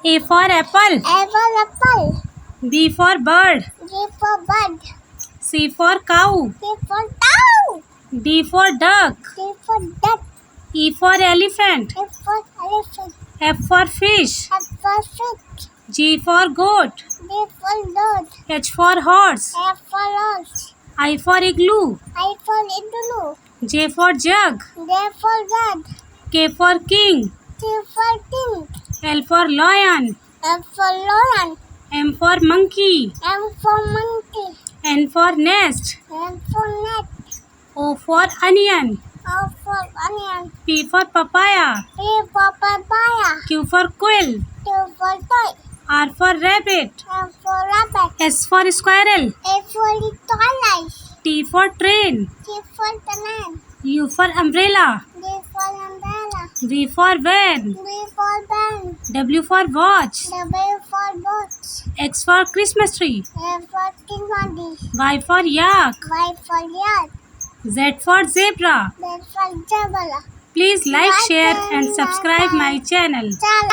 A for apple. Apple. B for bird. G for bird. C for cow. C for cow. D for duck. D for duck. E for elephant. F for elephant. F for fish. F for fish. G for goat. D for goat. H for horse. F for horse. I for igloo. I for igloo. J for jug. J for jug. K for king. T for king. L for lion. M for lion. M for monkey. M for monkey. N for nest. N for net. O for onion. O for onion. P for papaya. P for papaya. Q for quill. Q for toy. R for rabbit. R for rabbit. S for squirrel. A for toddler. T for train. T for banana. U for umbrella. D for umbrella. V for van. B for band. W for watch. W for watch. X for Christmas tree. A for candy. Y for yak. Y for yak. Z for zebra. Z for zebra. Please like, share and subscribe my channel. Chalta.